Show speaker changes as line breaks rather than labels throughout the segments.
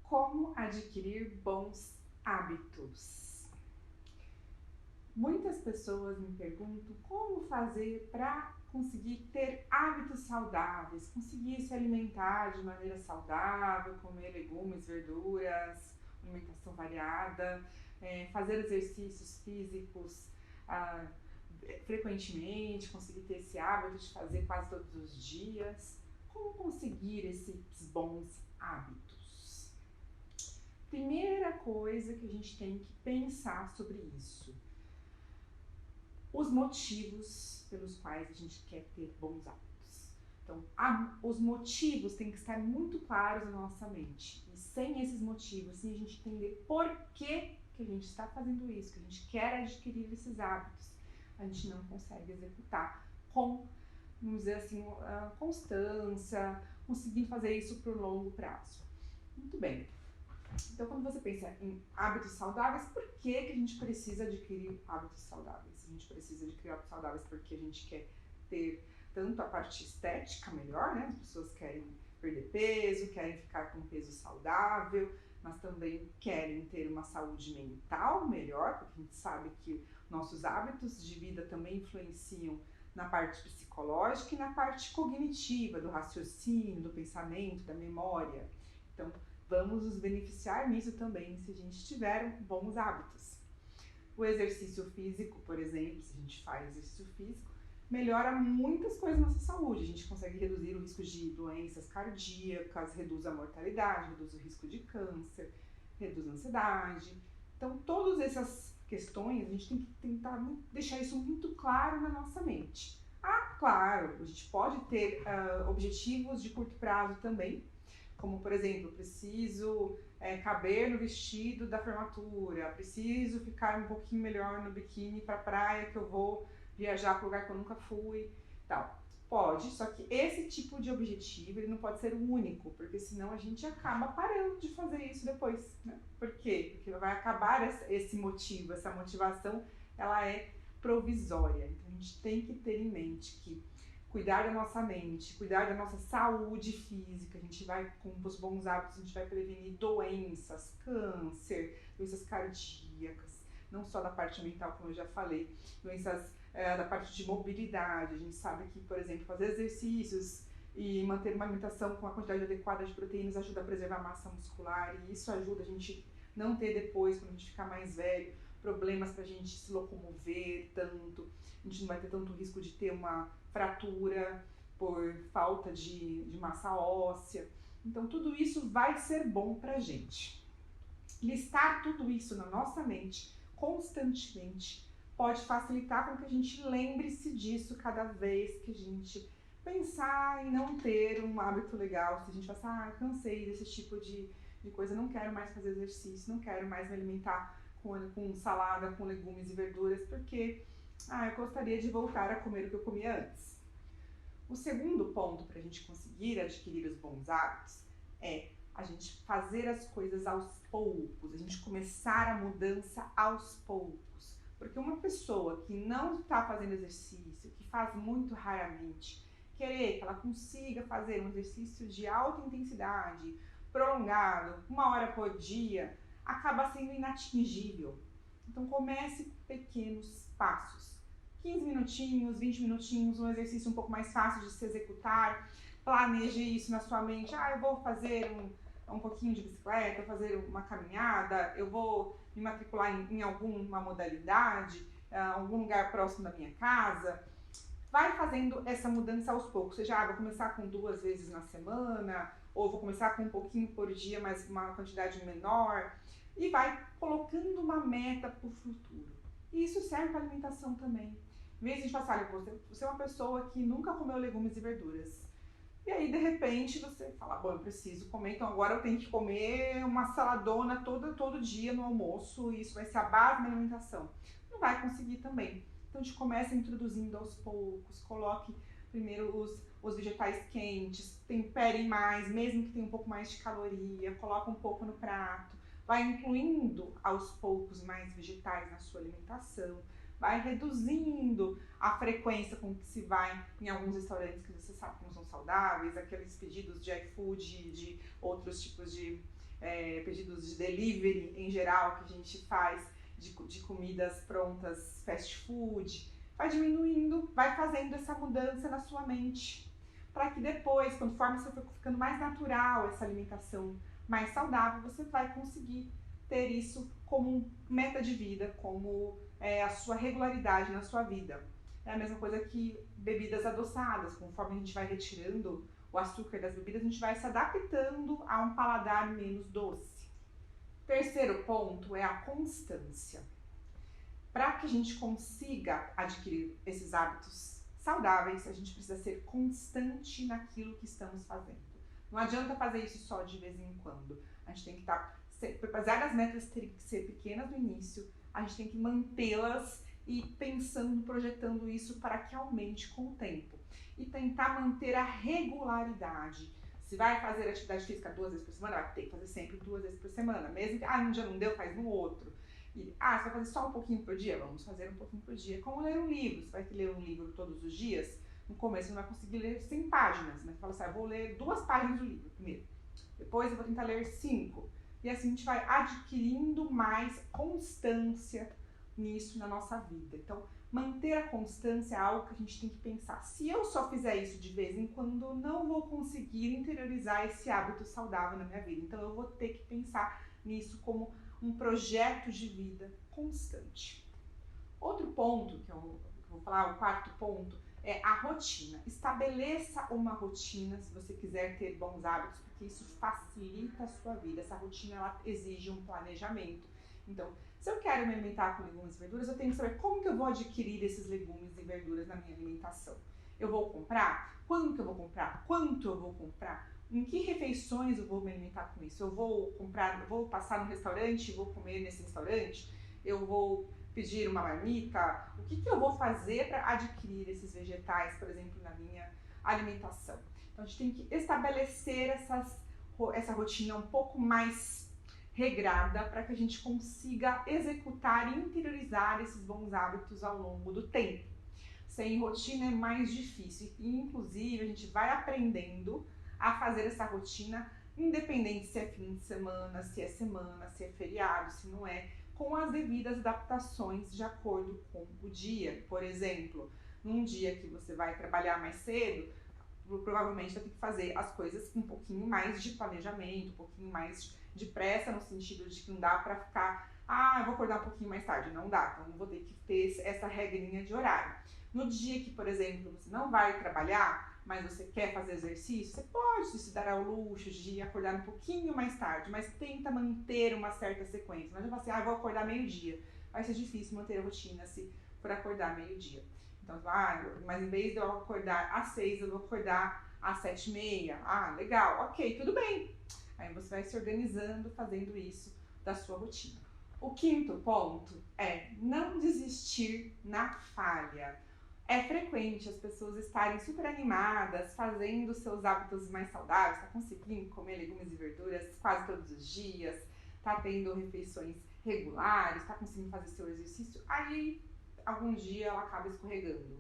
Como adquirir bons hábitos? Muitas pessoas me perguntam como fazer para conseguir ter hábitos saudáveis, conseguir se alimentar de maneira saudável, comer legumes, verduras, alimentação variada, fazer exercícios físicos frequentemente, conseguir ter esse hábito de fazer quase todos os dias. Como conseguir esses bons hábitos? Primeira coisa que a gente tem que pensar sobre isso: os motivos pelos quais a gente quer ter bons hábitos. Então, os motivos têm que estar muito claros na nossa mente. E sem esses motivos, sem a gente entender por que a gente está fazendo isso, que a gente quer adquirir esses hábitos, a gente não consegue executar com, vamos dizer assim, constância, conseguindo fazer isso por longo prazo. Muito bem. Então, quando você pensa em hábitos saudáveis, por que a gente precisa adquirir hábitos saudáveis? A gente precisa adquirir hábitos saudáveis porque a gente quer ter tanto a parte estética melhor, né? As pessoas querem perder peso, querem ficar com peso saudável, mas também querem ter uma saúde mental melhor, porque a gente sabe que nossos hábitos de vida também influenciam na parte psicológica e na parte cognitiva, do raciocínio, do pensamento, da memória. Então, vamos nos beneficiar nisso também se a gente tiver bons hábitos. O exercício físico, por exemplo, se a gente faz exercício físico, melhora muitas coisas na nossa saúde. A gente consegue reduzir o risco de doenças cardíacas, reduz a mortalidade, reduz o risco de câncer, reduz a ansiedade. Então, todas essas questões, a gente tem que tentar deixar isso muito claro na nossa mente. Claro, a gente pode ter objetivos de curto prazo também, como, por exemplo, preciso caber no vestido da formatura, preciso ficar um pouquinho melhor no biquíni para a praia que eu vou viajar para um lugar que eu nunca fui, tal. Pode, só que esse tipo de objetivo ele não pode ser o único, porque senão a gente acaba parando de fazer isso depois, né? Por quê? Porque vai acabar esse motivo, essa motivação, ela é provisória. Então a gente tem que ter em mente que cuidar da nossa mente, cuidar da nossa saúde física, a gente vai, com os bons hábitos, a gente vai prevenir doenças, câncer, doenças cardíacas, não só da parte mental, como eu já falei, doenças da parte de mobilidade. A gente sabe que, por exemplo, fazer exercícios e manter uma alimentação com a quantidade adequada de proteínas ajuda a preservar a massa muscular, e isso ajuda a gente não ter depois, quando a gente ficar mais velho, problemas para a gente se locomover tanto, a gente não vai ter tanto risco de ter uma fratura por falta de massa óssea. Então tudo isso vai ser bom para a gente. Listar tudo isso na nossa mente constantemente pode facilitar com que a gente lembre-se disso cada vez que a gente pensar em não ter um hábito legal. Se a gente fala cansei desse tipo de coisa, não quero mais fazer exercício, não quero mais me alimentar com salada, com legumes e verduras, porque eu gostaria de voltar a comer o que eu comia antes. O segundo ponto para a gente conseguir adquirir os bons hábitos é a gente fazer as coisas aos poucos, a gente começar a mudança aos poucos. Porque uma pessoa que não está fazendo exercício, que faz muito raramente, querer que ela consiga fazer um exercício de alta intensidade, prolongado, 1 hora por dia, acaba sendo inatingível. Então comece com pequenos passos. 15 minutinhos, 20 minutinhos, um exercício um pouco mais fácil de se executar. Planeje isso na sua mente. Eu vou fazer um pouquinho de bicicleta, fazer uma caminhada, eu vou me matricular em alguma modalidade, algum lugar próximo da minha casa. Vai fazendo essa mudança aos poucos, seja, vou começar com 2 vezes na semana, ou vou começar com um pouquinho por dia, mas uma quantidade menor, e vai colocando uma meta para o futuro. E isso serve para alimentação também. Em vez de passar, você é uma pessoa que nunca comeu legumes e verduras, e aí de repente você fala, eu preciso comer, então agora eu tenho que comer uma saladona todo dia no almoço, e isso vai ser a base da minha alimentação. Não vai conseguir também. Então a gente começa introduzindo aos poucos, coloque primeiro os vegetais quentes, tempere mais, mesmo que tenha um pouco mais de caloria, coloca um pouco no prato, vai incluindo aos poucos mais vegetais na sua alimentação, vai reduzindo a frequência com que se vai em alguns restaurantes que você sabe que não são saudáveis, aqueles pedidos de iFood, de outros tipos de pedidos de delivery em geral que a gente faz de comidas prontas, fast food, vai diminuindo, vai fazendo essa mudança na sua mente, para que depois, conforme você for ficando mais natural essa alimentação mais saudável, você vai conseguir ter isso como meta de vida, como a sua regularidade na sua vida. É a mesma coisa que bebidas adoçadas, conforme a gente vai retirando o açúcar das bebidas, a gente vai se adaptando a um paladar menos doce. Terceiro ponto é a constância. Para que a gente consiga adquirir esses hábitos saudáveis, a gente precisa ser constante naquilo que estamos fazendo. Não adianta fazer isso só de vez em quando. A gente tem que estar, apesar das metas terem que ser pequenas no início, a gente tem que mantê-las e pensando, projetando isso para que aumente com o tempo. E tentar manter a regularidade. Se vai fazer atividade física 2 vezes por semana, vai ter que fazer sempre 2 vezes por semana. Mesmo que um dia não deu, faz no outro. E, você vai fazer só um pouquinho por dia? Vamos fazer um pouquinho por dia. Como ler um livro. Você vai ler um livro todos os dias, no começo você não vai conseguir ler 100 páginas. Mas você fala assim, eu vou ler 2 páginas do livro primeiro. Depois eu vou tentar ler 5. E assim a gente vai adquirindo mais constância nisso na nossa vida. Então, manter a constância é algo que a gente tem que pensar. Se eu só fizer isso de vez em quando, eu não vou conseguir interiorizar esse hábito saudável na minha vida. Então, eu vou ter que pensar nisso como um projeto de vida constante. Outro ponto que eu vou falar, o quarto ponto, é a rotina. Estabeleça uma rotina se você quiser ter bons hábitos, porque isso facilita a sua vida. Essa rotina ela exige um planejamento. Então, se eu quero me alimentar com legumes e verduras, eu tenho que saber como que eu vou adquirir esses legumes e verduras na minha alimentação. Eu vou comprar? Quando que eu vou comprar? Quanto eu vou comprar? Em que refeições eu vou me alimentar com isso? Eu vou comprar, vou passar no restaurante, vou comer nesse restaurante? Eu vou pedir uma marmita? O que eu vou fazer para adquirir esses vegetais, por exemplo, na minha alimentação? Então, a gente tem que estabelecer essa rotina um pouco mais regrada para que a gente consiga executar e interiorizar esses bons hábitos ao longo do tempo. Sem rotina é mais difícil e, inclusive, a gente vai aprendendo a fazer essa rotina, independente se é fim de semana, se é feriado, se não é, com as devidas adaptações de acordo com o dia. Por exemplo, num dia que você vai trabalhar mais cedo, provavelmente vai ter que fazer as coisas com um pouquinho mais de planejamento, um pouquinho mais de pressa, no sentido de que não dá pra ficar, eu vou acordar um pouquinho mais tarde. Não dá, então eu vou ter que ter essa regrinha de horário. No dia que, por exemplo, você não vai trabalhar, mas você quer fazer exercício, você pode se dar ao luxo de acordar um pouquinho mais tarde, mas tenta manter uma certa sequência. Não adianta assim, vou acordar meio-dia. Vai ser difícil manter a rotina se for acordar meio-dia. Então, mas em vez de eu acordar às 6, eu vou acordar às 7h30. Legal, ok, tudo bem. Aí você vai se organizando, fazendo isso da sua rotina. O quinto ponto é não desistir na falha. É frequente as pessoas estarem super animadas, fazendo seus hábitos mais saudáveis, tá conseguindo comer legumes e verduras quase todos os dias, tá tendo refeições regulares, tá conseguindo fazer seu exercício, aí algum dia ela acaba escorregando.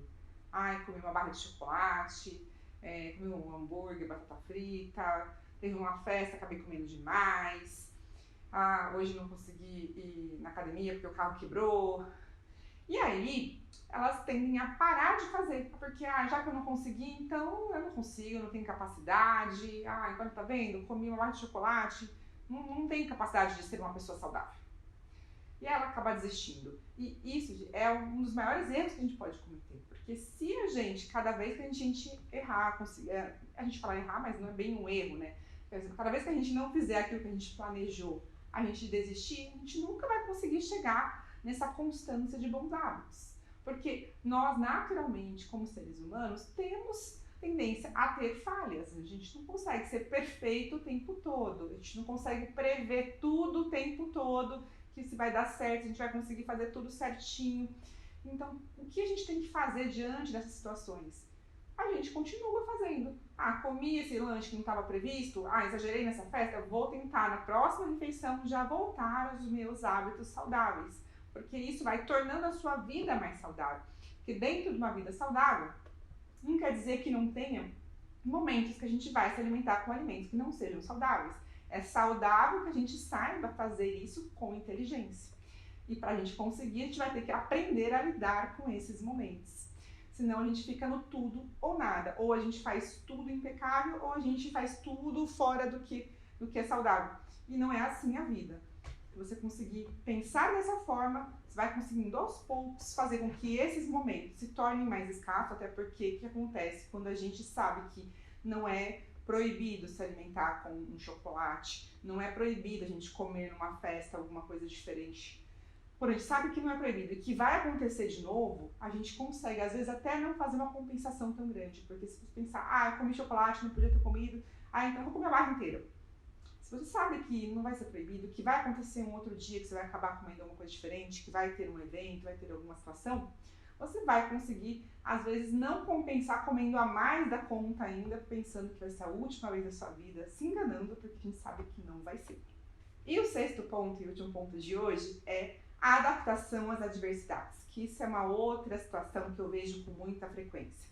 Comi uma barra de chocolate, comi um hambúrguer, batata frita, teve uma festa, acabei comendo demais, hoje não consegui ir na academia porque o carro quebrou. E aí, elas tendem a parar de fazer, porque já que eu não consegui, então eu não consigo, eu não tenho capacidade. Agora tá vendo? Comi uma barra de chocolate, não tenho capacidade de ser uma pessoa saudável. E ela acaba desistindo. E isso é um dos maiores erros que a gente pode cometer, porque se a gente, cada vez que a gente errar, a gente fala errar, mas não é bem um erro, né? Por exemplo, cada vez que a gente não fizer aquilo que a gente planejou, a gente desistir, a gente nunca vai conseguir chegar nessa constância de bons hábitos. Porque nós, naturalmente, como seres humanos, temos tendência a ter falhas. A gente não consegue ser perfeito o tempo todo. A gente não consegue prever tudo o tempo todo, que se vai dar certo, a gente vai conseguir fazer tudo certinho. Então, o que a gente tem que fazer diante dessas situações? A gente continua fazendo. Comi esse lanche que não estava previsto, exagerei nessa festa, vou tentar na próxima refeição já voltar aos meus hábitos saudáveis. Porque isso vai tornando a sua vida mais saudável. Porque dentro de uma vida saudável, não quer dizer que não tenha momentos que a gente vai se alimentar com alimentos que não sejam saudáveis. É saudável que a gente saiba fazer isso com inteligência. E para a gente conseguir, a gente vai ter que aprender a lidar com esses momentos. Senão a gente fica no tudo ou nada. Ou a gente faz tudo impecável, ou a gente faz tudo fora do que é saudável. E não é assim a vida. Se você conseguir pensar dessa forma, você vai conseguindo aos poucos fazer com que esses momentos se tornem mais escassos, até porque o que acontece quando a gente sabe que não é proibido se alimentar com um chocolate, não é proibido a gente comer numa festa alguma coisa diferente. Quando a gente sabe que não é proibido e que vai acontecer de novo, a gente consegue, às vezes, até não fazer uma compensação tão grande. Porque se você pensar, eu comi chocolate, não podia ter comido, então eu vou comer a barra inteira. Se você sabe que não vai ser proibido, que vai acontecer um outro dia que você vai acabar comendo alguma coisa diferente, que vai ter um evento, vai ter alguma situação, você vai conseguir, às vezes, não compensar comendo a mais da conta ainda, pensando que vai ser a última vez da sua vida, se enganando, porque a gente sabe que não vai ser. E o sexto ponto e último ponto de hoje é a adaptação às adversidades, que isso é uma outra situação que eu vejo com muita frequência.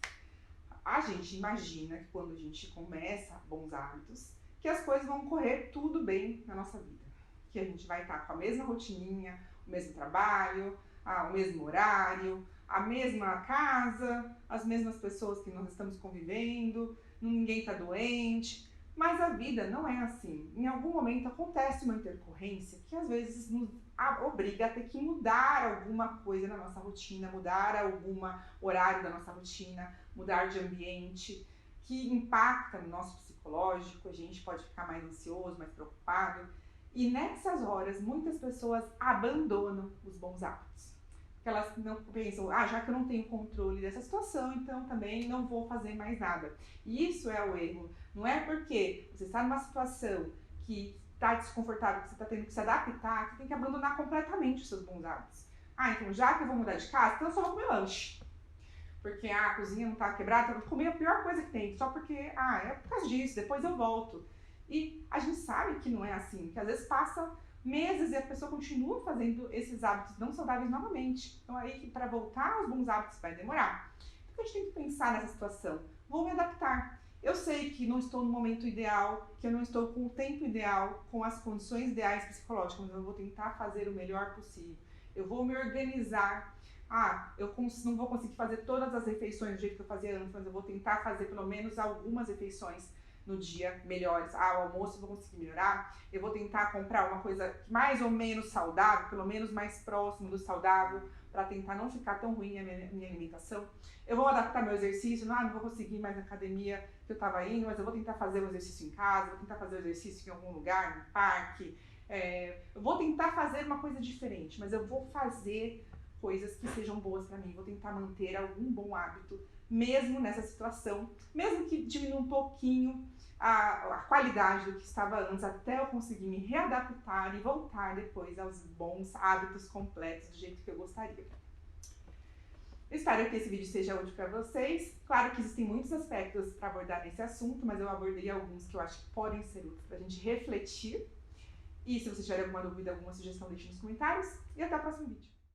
A gente imagina que quando a gente começa bons hábitos, que as coisas vão correr tudo bem na nossa vida. Que a gente vai estar com a mesma rotininha, o mesmo trabalho, o mesmo horário, a mesma casa, as mesmas pessoas que nós estamos convivendo, ninguém está doente. Mas a vida não é assim. Em algum momento acontece uma intercorrência que às vezes nos obriga a ter que mudar alguma coisa na nossa rotina, mudar algum horário da nossa rotina, mudar de ambiente, que impacta no nosso psicológico, a gente pode ficar mais ansioso, mais preocupado. E nessas horas, muitas pessoas abandonam os bons hábitos. Porque elas não pensam, já que eu não tenho controle dessa situação, então também não vou fazer mais nada. E isso é o erro. Não é porque você está numa situação que está desconfortável, que você está tendo que se adaptar, que você tem que abandonar completamente os seus bons hábitos. Então já que eu vou mudar de casa, então eu só vou comer lanche. Porque a cozinha não está quebrada, eu vou comer a pior coisa que tem, só porque, é por causa disso, depois eu volto. E a gente sabe que não é assim, que às vezes passa meses e a pessoa continua fazendo esses hábitos não saudáveis novamente. Então aí, para voltar aos bons hábitos vai demorar. Então a gente tem que pensar nessa situação. Vou me adaptar. Eu sei que não estou no momento ideal, que eu não estou com o tempo ideal, com as condições ideais psicológicas, mas eu vou tentar fazer o melhor possível. Eu vou me organizar. Eu não vou conseguir fazer todas as refeições do jeito que eu fazia antes, mas eu vou tentar fazer pelo menos algumas refeições no dia melhores. O almoço eu vou conseguir melhorar. Eu vou tentar comprar uma coisa mais ou menos saudável, pelo menos mais próximo do saudável, para tentar não ficar tão ruim a minha alimentação. Eu vou adaptar meu exercício, não vou conseguir mais na academia que eu estava indo, mas eu vou tentar fazer o exercício em casa, vou tentar fazer o exercício em algum lugar, no parque. Eu vou tentar fazer uma coisa diferente, mas eu vou fazer coisas que sejam boas para mim, vou tentar manter algum bom hábito, mesmo nessa situação, mesmo que diminua um pouquinho a qualidade do que estava antes, até eu conseguir me readaptar e voltar depois aos bons hábitos completos, do jeito que eu gostaria. Eu espero que esse vídeo seja útil para vocês. Claro que existem muitos aspectos para abordar nesse assunto, mas eu abordei alguns que eu acho que podem ser úteis para a gente refletir. E se você tiver alguma dúvida, alguma sugestão, deixe nos comentários. E até o próximo vídeo.